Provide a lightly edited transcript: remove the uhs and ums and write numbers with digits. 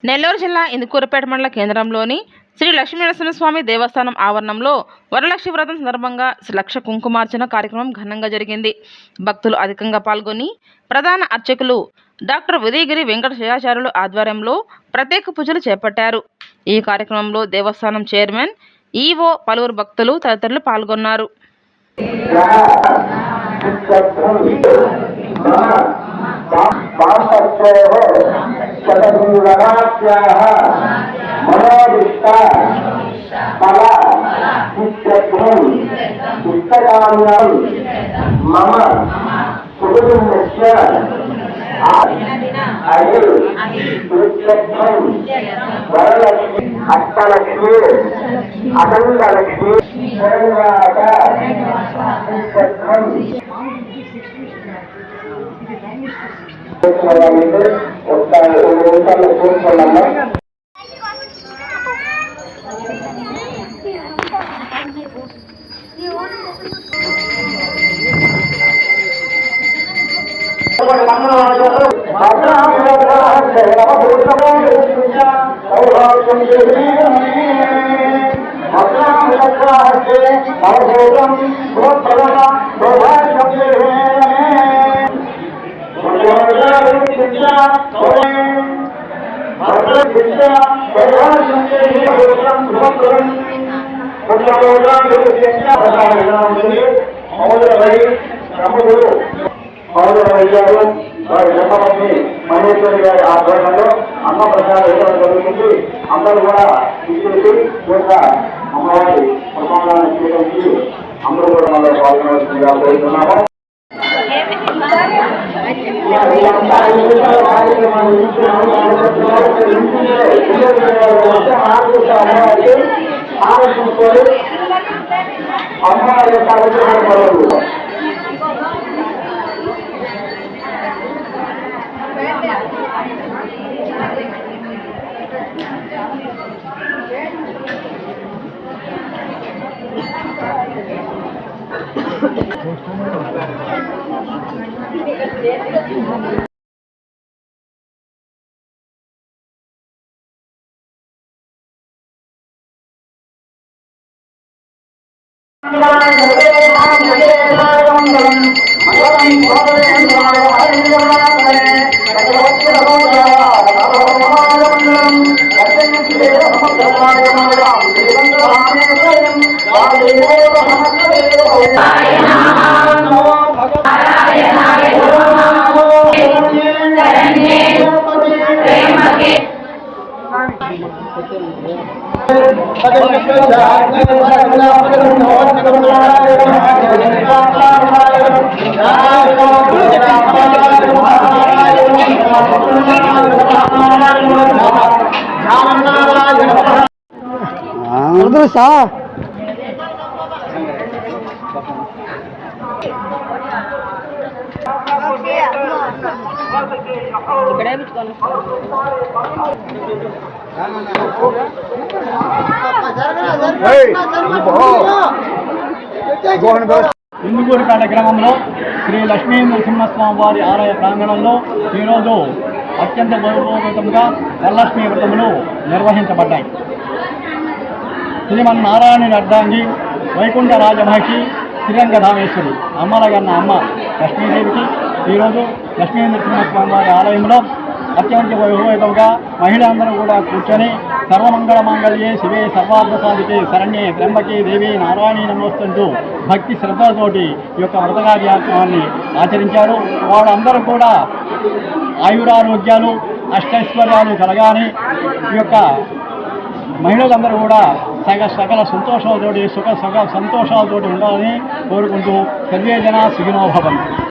నెల్లూరు జిల్లా ఇందుకూరుపేట మండల కేంద్రంలోని శ్రీ లక్ష్మీనరసింహస్వామి దేవస్థానం ఆవరణంలో వరలక్ష్మి వ్రతం సందర్భంగా లక్ష కుంకుమార్చన కార్యక్రమం ఘనంగా జరిగింది. భక్తులు అధికంగా పాల్గొని ప్రధాన అర్చకులు డాక్టర్ ఉదయగిరి వెంకట శేషాచార్యులు ఆధ్వర్యంలో ప్రత్యేక పూజలు చేపట్టారు. ఈ కార్యక్రమంలో దేవస్థానం చైర్మన్, ఈవో, పలువురు భక్తులు తదితరులు పాల్గొన్నారు. మమ కుటుంబస్య వరలక్ష్మి అష్టలక్ష్మి అఖండలక్ష్మి కూర్చున్నాము. వారి జన్మభూమి మహేశ్వరి గారి ఆధ్వర్యంలో అమ్మ ప్రసాదం ఇవ్వడం జరుగుతుంది. అందరూ కూడా ఇచ్చేసి యొక్క అమ్మవారి ప్రసాదాన్ని స్వీకరించి అందరూ కూడా మనలో పాల్గొనవలసిందిగా కోరుతున్నాము. అమ్మవారి యొక్క అనుగ్రహం ఇందుకూరుపేట గ్రామంలో శ్రీ లక్ష్మీ నరసింహస్వామి వారి ఆలయ ప్రాంగణంలో ఈరోజు అత్యంత వైభవోపేతంగా వరలక్ష్మీ వ్రతములు నిర్వహించబడ్డాయి. శ్రీమన్నారాయణుని అర్ధాంగి వైకుంఠ రాజమహిషి శ్రీరంగధామేశ్వరి అమ్మలగన్న అమ్మ లక్ష్మీదేవికి ఈరోజు లక్ష్మీ నరసింహస్వామి వారి ఆలయంలో అత్యంత వైభవంగా మహిళలందరూ కూడా కూర్చొని సర్వమంగళ మాంగళ్యే శివే సర్వార్థ సాధికే శరణ్యే త్ర్యంబకే దేవి నారాయణి నమోస్తుంటూ భక్తి శ్రద్ధలతోటి ఈ యొక్క వ్రత కార్యక్రమాన్ని ఆచరించారు. వాళ్ళందరూ కూడా ఆయురారోగ్యాలు అష్టైశ్వర్యాలు కలగాని ఈ యొక్క మహిళలందరూ కూడా సకల సంతోషాలతోటి సుఖ సంతోషాలతోటి ఉండాలని కోరుకుంటూ సర్వే జనా సుఖినో భవంతు.